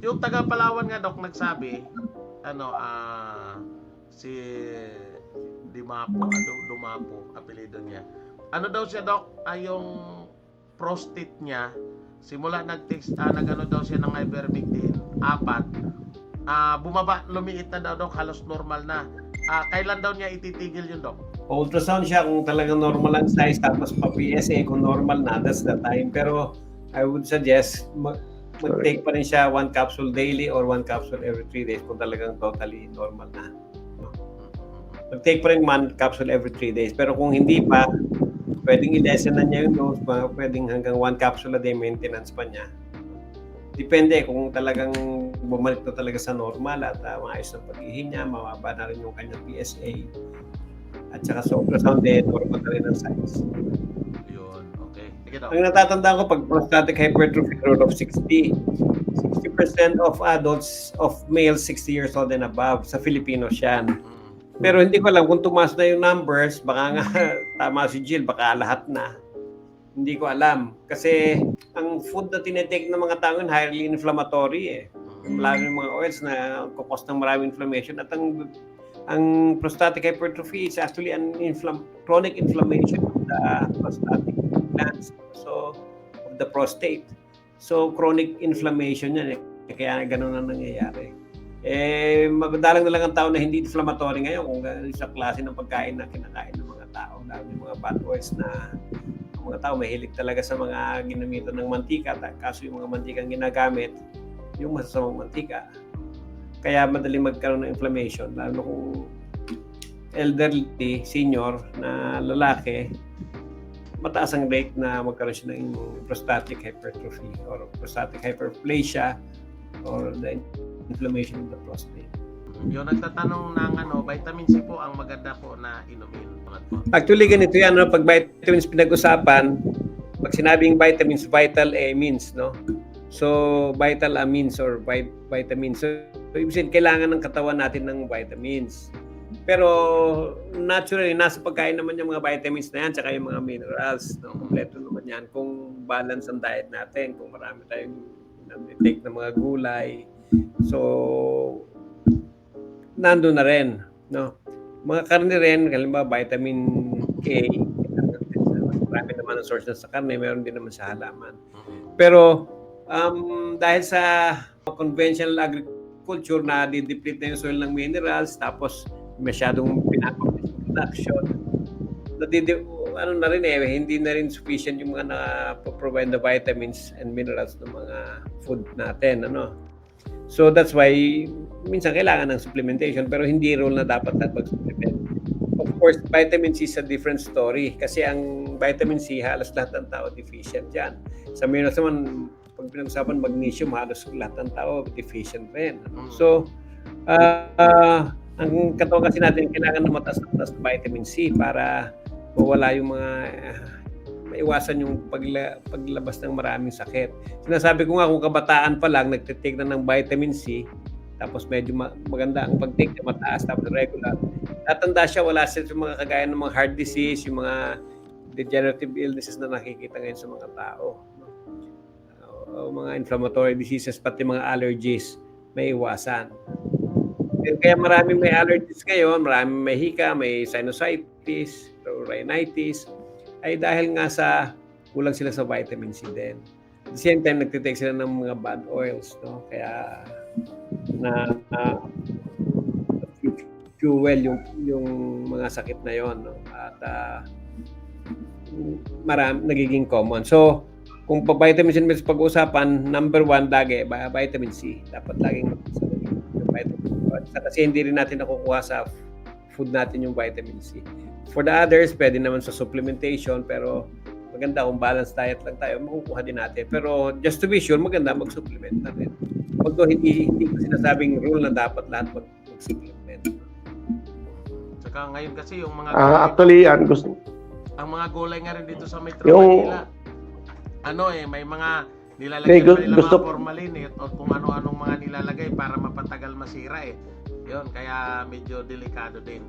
Yung taga Palawan nga, Dok, nagsabi, ano, si Dumapo, apelido niya. Ano daw siya, Dok? Yung prostate niya, simula nag-ano daw siya ng ivermectin, 4, bumaba, lumiit na daw, Dok, halos normal na. Kailan daw niya ititigil yun, Dok? Ultrasound siya kung talagang normal ang size, tapos pa PSA kung normal na, that's the time. Pero I would suggest mag-take pa rin siya 1 capsule daily or 1 capsule every 3 days kung talagang totally normal na. Mag-take pa rin 1 capsule every 3 days. Pero kung hindi pa, pwedeng i-lessen na niya yung dose, pwedeng hanggang 1 capsule a day maintenance pa niya. Depende kung talagang bumalik na talaga sa normal at maayos ng pag-ihi niya, mababa na rin yung kanyang PSA. At saka sa ultrasound din, normal na rin ang size. Yun, okay. Sige, Dok. Ang natatandaan ko, pag prostatic hypertrophy rule of 60, 60% of adults, of males 60 years old and above, sa Filipinos yan. Pero hindi ko alam kung tumaas na yung numbers, baka nga tama si Jill, baka lahat na. Hindi ko alam. Kasi ang food na tinitake ng mga tao yun, highly inflammatory eh. Lalo yung mga oils na kukos ng maraming inflammation. At ang prostatic hypertrophy is actually an chronic inflammation of the prostatic glands, so of the prostate. So chronic inflammation yan eh. Kaya ganun ang nangyayari. Madalang na lang ang tao na hindi inflammatory ngayon kung sa klase ng pagkain na kinakain ng mga tao. Lalo yung mga bad oils na ang mga tao mahilig talaga sa mga ginamitan ng mantika. Kaso yung mga mantikang ginagamit, yung masasamang mantika. Kaya madaling magkaroon ng inflammation, lalo kung elderly, senior na lalaki, mataas ang rate na magkaroon siya ng prostatic hypertrophy or prostatic hyperplasia or the inflammation of the prostate. Yung nagtatanong ng vitamin C po ang maganda po na inumin. Actually, ganito yan, no? Pag vitamins pinag-usapan, pag sinabing vitamins, vital amines, no? So, vital amines or vitamins. So, ibig sabihin, kailangan ng katawan natin ng vitamins. Pero, naturally, nasa pagkain naman yung mga vitamins na yan, tsaka yung mga minerals. No? Kompleto naman yan kung balance ang diet natin, kung marami tayong take ng mga gulay. So, nandun na rin. No? Mga karne rin, halimbawa vitamin K, marami naman ang source na sa karne, meron din naman sa halaman. Pero, dahil sa conventional agriculture na dideplete na yung soil ng minerals, tapos masyadong production, na rin hindi na rin sufficient yung mga na-provide na vitamins and minerals ng mga food natin, So that's why minsan kailangan ng supplementation, pero hindi rule na dapat mag-supplement. Of course, vitamin C is a different story kasi ang vitamin C halos lahat ng tao deficient yan. Sa minerals naman, pag pinag-usapan magnesium, halos lahat ng tao deficient rin. So, ang katawan kasi natin kailangan ng mataas na vitamin C para mawala yung mga maiwasan yung paglabas ng maraming sakit. Sinasabi ko nga kung kabataan pa lang nagtitake na ng vitamin C, tapos medyo maganda ang pag-take na mataas, tapos regular. Tatanda siya, wala siya yung mga kagaya ng mga heart disease, yung mga degenerative illnesses na nakikita ngayon sa mga tao. Mga inflammatory diseases, pati mga allergies, may iwasan. Kaya maraming may allergies ngayon, maraming may hika, may sinusitis, rhinitis, ay dahil nga sa kulang sila sa vitamin C din. At the same time, nagtitake sila ng mga bad oils, no? Kaya fuel yung mga sakit na yon, no? At nagiging common. So, kung vitamin C pag-uusapan, number 1 lagi, vitamin C. Dapat laging vitamin C. Kasi hindi rin natin nakukuha sa food natin yung vitamin C. For the others, pwede naman sa supplementation, pero maganda kung balanced diet lang tayo, makukuha din natin. Pero just to be sure, maganda mag-supplement na rin. Although hindi ko sinasabing rule na dapat lahat mag-supplement. Saka ngayon kasi yung mga actually, gusto ang mga gulay nga rin dito sa Metro Manila. May mga nilalagay nila mga formalin o kung ano-anong mga nilalagay para mapatagal masira eh. Yun, kaya medyo delikado din.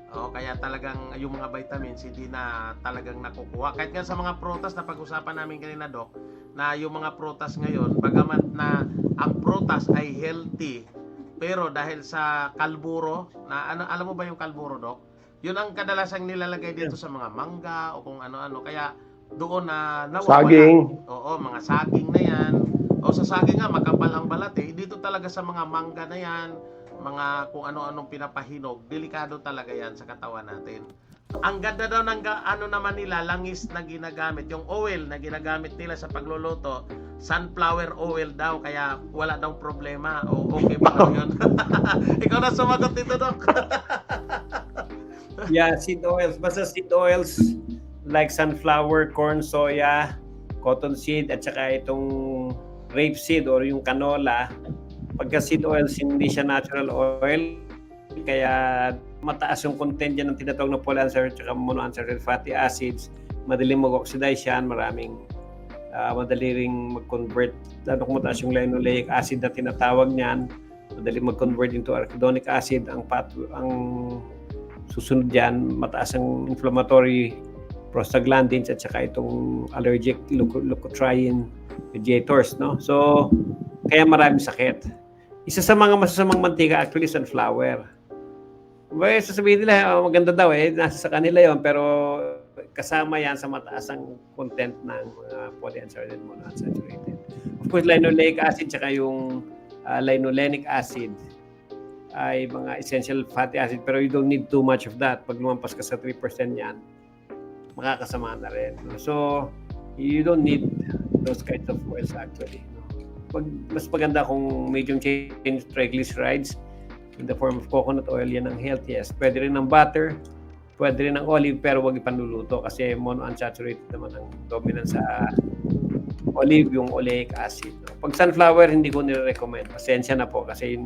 Kaya talagang yung mga vitamins hindi na talagang nakukuha. Kahit nga sa mga prutas na pag-usapan namin kanina, Doc, na yung mga prutas ngayon, bagamat na ang prutas ay ay healthy, pero dahil sa kalburo, na alam mo ba yung kalburo, Doc? Yun ang kadalasang nilalagay dito sa mga mangga o kung ano-ano. Kaya doon na nawawala. Saging. Oo, mga saging na yan. O sa saging nga, makapal ang balat eh. Dito talaga sa mga mangga na yan, mga kung ano-anong pinapahinog, delikado talaga yan sa katawan natin. Ang ganda daw ng ano naman nila, langis na ginagamit, yung oil na ginagamit nila sa pagluluto, sunflower oil daw, kaya wala daw problema. O okay ba daw yun? Ikaw na sumagot dito, Doc. Yeah, seed oils. Basta seed oils like sunflower, corn, soya, cottonseed, at saka itong rapeseed or yung canola. Pagka seed oils, hindi siya natural oil. Kaya mataas yung content dyan ng tinatawag na polyunsaturated at saka monounsaturated fatty acids. Madaling mag-oxidize yan. Madali ring mag-convert. Lalo kung mataas yung linoleic acid na tinatawag niyan, madaling mag-convert into arachidonic acid. Ang susunod dyan, mataas ang inflammatory prostaglandins at saka itong allergic leukotriene mediators, no? So, kaya maraming sakit. Isa sa mga masasamang mantika actually sunflower. Well, sasabihin nila, maganda daw nasa sa kanila yon, pero kasama yan sa mataas ang content ng polyunsaturated and monounsaturated. Of course, linoleic acid tsaka yung linolenic acid ay mga essential fatty acid, pero you don't need too much of that. Pag lumampas ka sa 3% yan, makakasama na rin. So, you don't need those kinds of oils actually. Mas maganda kung medium chain triglycerides in the form of coconut oil, yan ang healthiest. Pwede rin ng butter, pwede rin ng olive, pero huwag ipanluluto kasi monounsaturated naman ang dominant sa olive, yung oleic acid. Pag sunflower, hindi ko nire-recommend. Pasensya na po kasi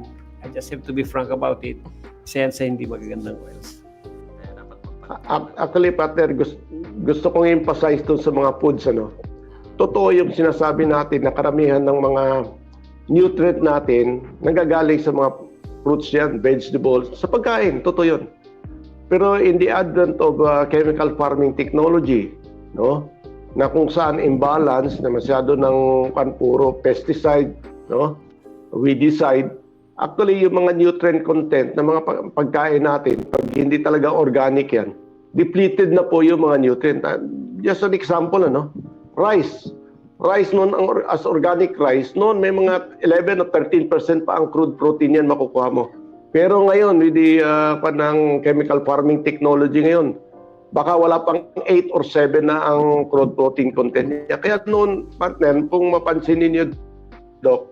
I just have to be frank about it. Pasensya, hindi magagandang oils. Actually, partner, gusto kong emphasize doon sa mga foods, Totoo yung sinasabi natin na karamihan ng mga nutrient natin nanggagaling sa mga fruits yan, vegetables, sa pagkain. Totoo yun. Pero in the advent of chemical farming technology, na kung saan imbalance na masyado ng puro pesticide, weedicide, actually yung mga nutrient content ng mga pagkain natin, pag hindi talaga organic yan, depleted na po yung mga nutrient. Just an example, rice noon, as organic rice, noon may mga 11 o 13% pa ang crude protein yan makukuha mo. Pero ngayon, with the panang chemical farming technology ngayon, baka wala pang 8 or 7 na ang crude protein content niya. Kaya noon, partner, kung mapansin ninyo, Doc,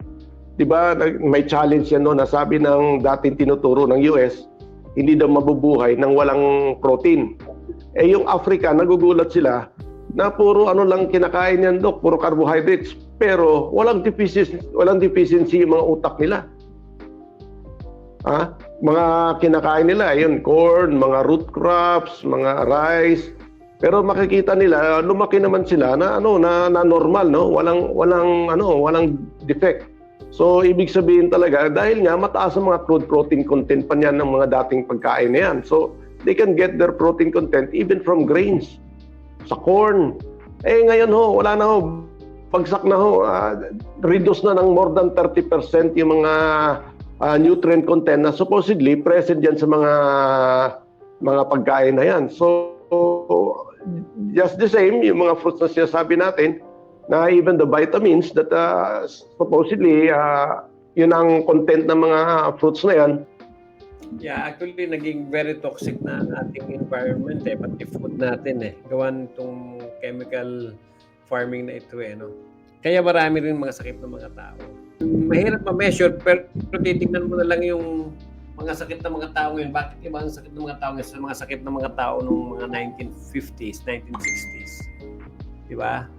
di ba may challenge yan noon na sabi ng dating tinuturo ng US, hindi daw mabubuhay nang walang protein. Yung Africa, nagugulat sila na puro lang kinakain yan, Doc, puro carbohydrates, pero walang deficiency yung mga utak nila. Mga kinakain nila, yun, corn, mga root crops, mga rice, pero makikita nila lumaki naman sila na na normal, walang defect. So ibig sabihin talaga dahil nga mataas ang mga crude protein content pa niyan ng mga dating pagkain na yan. So they can get their protein content even from grains. Sa corn. Ngayon wala na bagsak na reduce na ng more than 30% yung mga nutrient content na supposedly present dyan sa mga pagkain na yan. So, just the same, yung mga fruits na sinasabi natin, na even the vitamins that supposedly, yun ang content ng mga fruits na yan. Yeah, actually naging very toxic na ang ating environment pati food natin gawan itong chemical farming na ito Kaya marami rin mga sakit ng mga tao. Mahirap ma-measure pero titingnan mo na lang yung mga sakit ng mga tao ngayon. Bakit iba ang sakit ng mga tao ngayon sa mga sakit ng mga tao noong mga 1950s, 1960s? Di ba?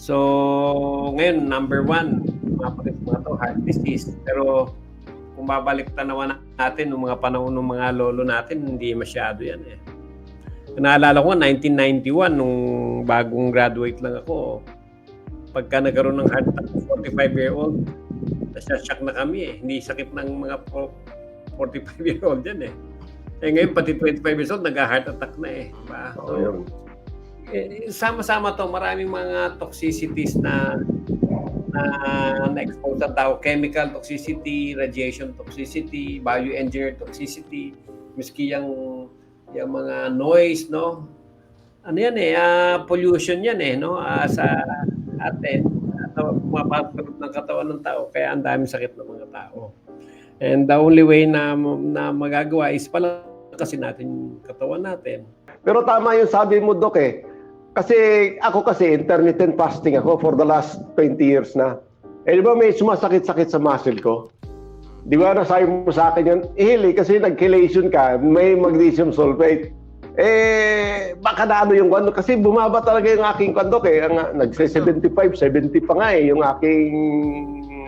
So, ngayon, number 1, mga to, heart disease. Pero kung babalik tanawan natin ng mga panahon ng mga lolo natin, hindi masyado yan Naalala ko 1991 nung bagong graduate lang ako. Pagka nagkaroon ng heart attack 45-year-old, nasya-shock na kami Hindi sakit ng mga 45-year-old yan ngayon pati 25 years old nag-heart attack na Diba? So, sama-sama to, maraming mga toxicities na na-expose ang tao, chemical toxicity, radiation toxicity, bioengineered toxicity, miski yung mga noise, no? Ano yan pollution yan no? Sa atin, mapapagod ng katawan ng tao, kaya ang daming sakit ng mga tao. And the only way na magagawa is palakasin natin yung katawan natin. Pero tama yung sabi mo, Doc Kasi ako intermittent fasting ako for the last 20 years na. Di ba may sumasakit-sakit sa muscle ko? Di ba nasabi mo sa akin yun? Hili, kasi nag-chelation ka, may magnesium sulfate. Baka na ano yung kwando. Kasi bumaba talaga yung aking kwando nagse-75, 70 pa nga yung aking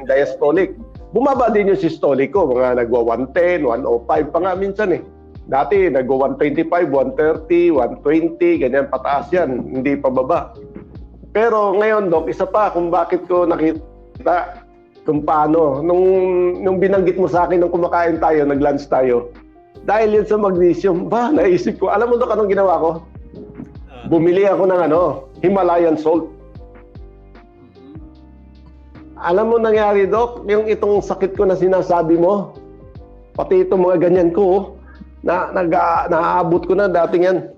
diastolic. Bumaba din yung systolic ko. Mga nagwa 110, 105 pa nga minsan Dati nagwa 125, 130, 120, ganyan pataas yan. Hindi pa baba. Pero ngayon, Doc, isa pa kung bakit ko nakita kung paano. Nung binanggit mo sa akin nung kumakain tayo, nag-lunch tayo, dahil yun sa magnesium, naisip ko, alam mo Doc, anong ginawa ko? Bumili ako ng Himalayan salt. Alam mo nangyari, Doc, yung itong sakit ko na sinasabi mo, pati itong mga ganyan ko, naaabot ko na dating yan.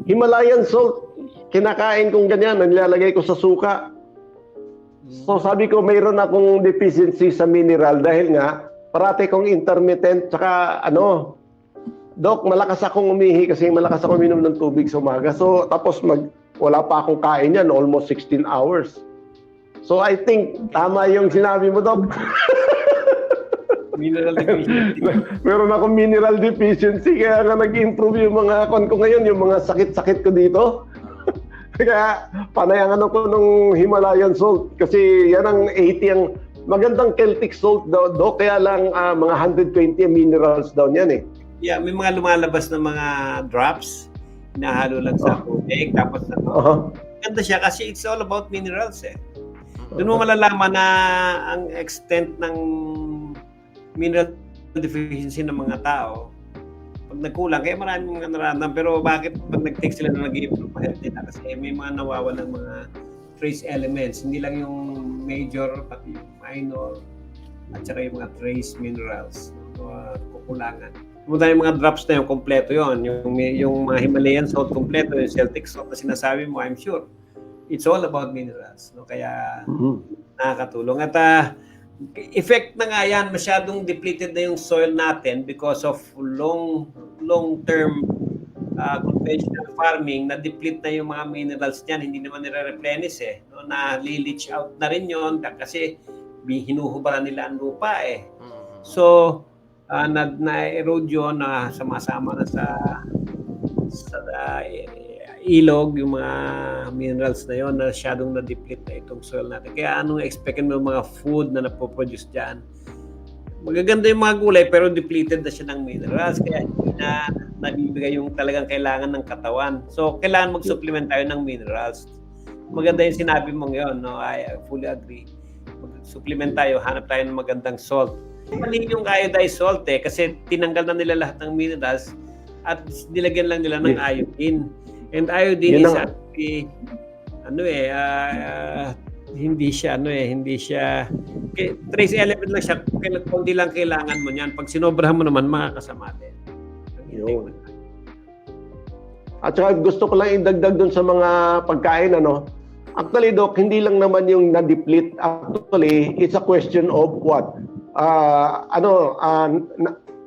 Himalayan salt, kinakain kong ganyan, nilalagay ko sa suka. So sabi ko, mayroon akong deficiency sa mineral dahil nga, parati kong intermittent, tsaka Doc, malakas akong umihi kasi malakas akong uminom ng tubig sa umaga. So tapos wala pa akong kain yan, almost 16 hours. So I think, tama yung sinabi mo, Doc. Mineral deficiency. Meron akong mineral deficiency, kaya nga nag-improve yung mga ko ngayon, yung mga sakit-sakit ko dito. Kaya panayangan ako ng Himalayan salt kasi yan ang 80 ang magandang Celtic salt daw, kaya lang mga 120 minerals daw yan Yeah, may mga lumalabas na mga drops, hinahalo lang sa tubig, tapos ganda siya kasi it's all about minerals Doon mo malalaman na ang extent ng mineral deficiency ng mga tao pag nagkulang, kaya maraming mga nararamdaman. Pero bakit pag nag-take sila na nag-i-improve pa health nila? Kasi may mga nawawalan mga trace elements. Hindi lang yung major, pati yung minor, at saka yung mga trace minerals, kukulangan. Kung yung mga drops na yung kompleto yon, yung mga Himalayan salt kompleto, yung Celtic salt na sinasabi mo, I'm sure, it's all about minerals. Kaya nakakatulong. At effect na nga yan, masyadong depleted na yung soil natin because of long-term conventional farming, na-deplete na yung mga minerals niyan, hindi naman nire-replenish na-leach out na rin yon kasi hinuhubaran nila ang lupa So, na-erode yun, sama-sama na sa ilog, yung mga minerals na yon na masyadong na-deplete na itong soil natin. Kaya anong expectin mo mga food na napoproduce dyan? Magaganda yung mga gulay pero depleted na siya ng minerals kaya hindi na nabibigay yung talagang kailangan ng katawan. So, kailangan mag-supplement tayo ng minerals. Maganda yung sinabi mong yun, I fully agree. Mag-supplement tayo, hanap tayo ng magandang salt. Mali yung iodized salt kasi tinanggal na nila lahat ng minerals at nilagyan lang nila ng iodine. And iodine is actually hindi siya trace element lang siya, kung di lang kailangan mo niyan. Pag sinobrahan mo naman, makakasama din. At saka gusto ko lang idagdag dun sa mga pagkain actually Doc, hindi lang naman yung na-deplete. Actually, it's a question of what?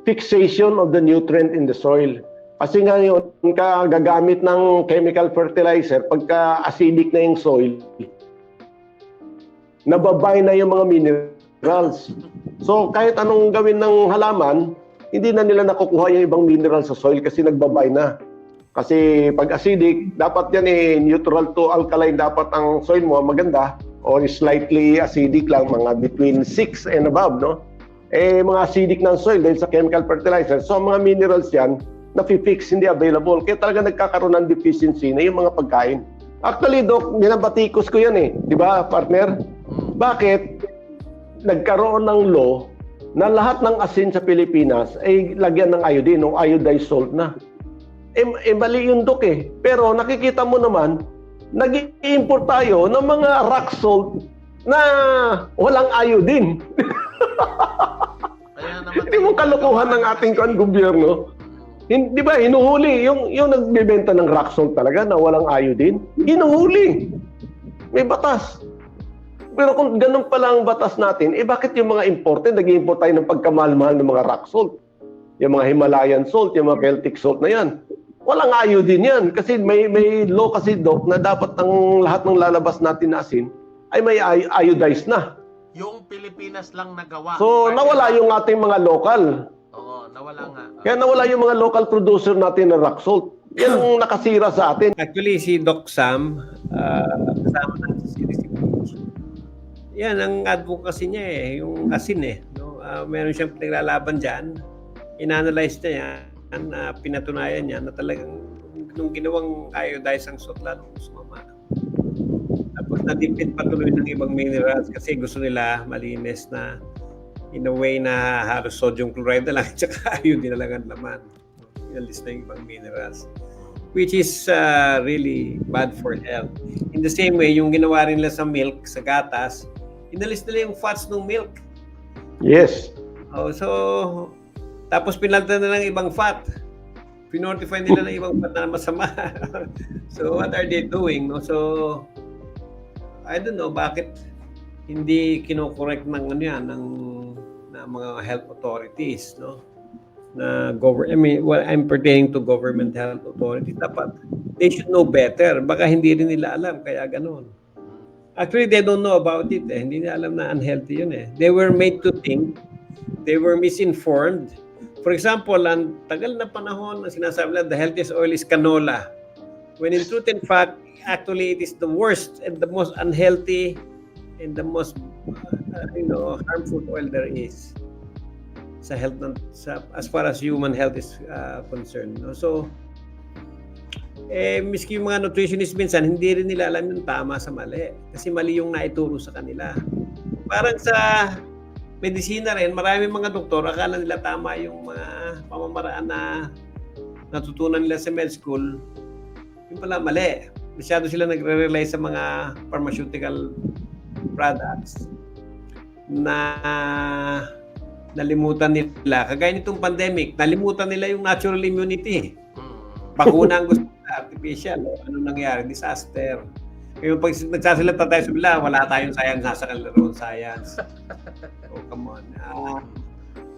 Fixation of the nutrient in the soil. Kasi nga yun, gagamit ng chemical fertilizer, pagka acidic na yung soil, nababay na yung mga minerals. So kahit anong gawin ng halaman, hindi na nila nakukuha yung ibang minerals sa soil kasi nagbabay na. Kasi pag acidic, dapat yan neutral to alkaline, dapat ang soil mo maganda or slightly acidic lang, mga between 6 and above, mga acidic ng soil dahil sa chemical fertilizer. So mga minerals yan, na-fix, hindi available. Kaya talaga nagkakaroon ng deficiency na yung mga pagkain. Actually, Doc, binabatikos ko yan di ba, partner? Bakit? Nagkaroon ng law na lahat ng asin sa Pilipinas ay lagyan ng iodine o iodized salt na. Mali yun, Doc Pero nakikita mo naman, nag-i-import tayo ng mga rock salt na walang iodine. Kaya naman Hindi mo kalokohan ng ating gobyerno. Hindi ba, hinuhuli. Yung nagbebenta ng rock salt talaga na walang iodine, hinuhuli. May batas. Pero kung ganun pala ang batas natin, bakit yung mga imported, nag-import tayo ng pagkamahal-mahal ng mga rock salt? Yung mga Himalayan salt, yung mga Celtic salt na yan. Walang iodine yan. Kasi may law kasi, Doc, na dapat ang lahat ng lalabas natin na asin ay may iodized na. Yung Pilipinas lang nagawa. So, nawala yung ating mga local. Oo, nawala nga. Kaya nawala yung mga local producer natin ng rock salt. Yan ang nakasira sa atin. Actually, si Doc Sam, kasama ng CDCPH, yan ang advocacy niya yung asin no? Meron siyang pinaglalaban dyan, inanalyze niya yan, pinatunayan niya na talagang nung ginawang iodized ang salt lalong sumama. Tapos nadipid patuloy ng ibang minerals kasi gusto nila malinis na in a way na halos sodium chloride na lang at saka iodine na lang ang laman. Inalis na yung ibang minerals. Which is really bad for health. In the same way, yung ginawa rin nila sa milk, sa gatas, inalis nila yung fats ng milk. Yes. So, tapos pinalitan na ng ibang fat. Pinortify nila ng ibang fat na masama. So, what are they doing? No? So, I don't know bakit hindi kino-correct ng ng mga health authorities, no? I'm pertaining to government health authorities. Dapat they should know better. Baka hindi rin nila alam kaya ganoon. Actually, they don't know about it. Hindi nila alam na unhealthy yun They were made to think. They were misinformed. For example, ang tagal na panahon na sinasabi nila the healthiest oil is canola. When in truth and fact, actually it is the worst and the most unhealthy and the most harmful oil there is sa health as far as human health is concerned. No? So, miski yung mga nutritionists minsan, hindi rin nila alam yung tama sa mali. Kasi mali yung naituro sa kanila. Parang sa medisina rin, marami mga doktor, akala nila tama yung mga pamamaraan na natutunan nila sa med school. Yung pala mali. Masyado sila nagre-rely sa mga pharmaceutical products na nalimutan nila. Kagaya nitong pandemic, nalimutan nila yung natural immunity. Bakuna ang gusto nila, artificial. Ano nangyari? Disaster. Kaya pag nagsasalita tayo sa bila, wala tayong science, nasa kalaroon science. Oh, come on.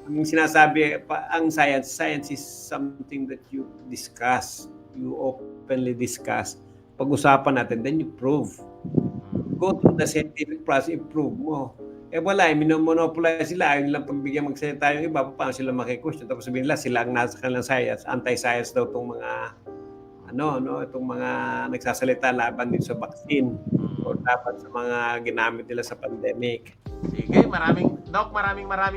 Ang sinasabi, ang science is something that you discuss. You openly discuss. Pag-usapan natin, then you prove. Go through the scientific process, improve mo. Wala, minomonopolize sila. Ayaw nilang pagbigyan magsalita yung iba, paano sila makikuquestion? Tapos sabihin nila, sila ang nasa kanilang science. Anti-science daw itong mga itong mga nagsasalita laban din sa vaccine o laban sa mga ginamit nila sa pandemic. Sige, maraming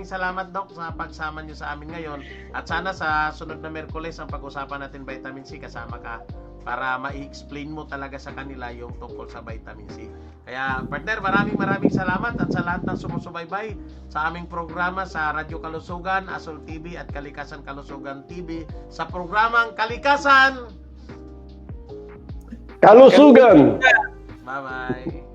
salamat Doc sa pagsama niyo sa amin ngayon. At sana sa sunod na Miyerkules ang pag-usapan natin vitamin C, kasama ka para ma-explain mo talaga sa kanila yung tungkol sa vitamin C. Kaya partner, maraming salamat at sa lahat ng sumusubaybay sa aming programa sa Radyo Kalusugan, Asol TV at Kalikasan Kalusugan TV sa programang Kalikasan Kalusugan! Bye-bye.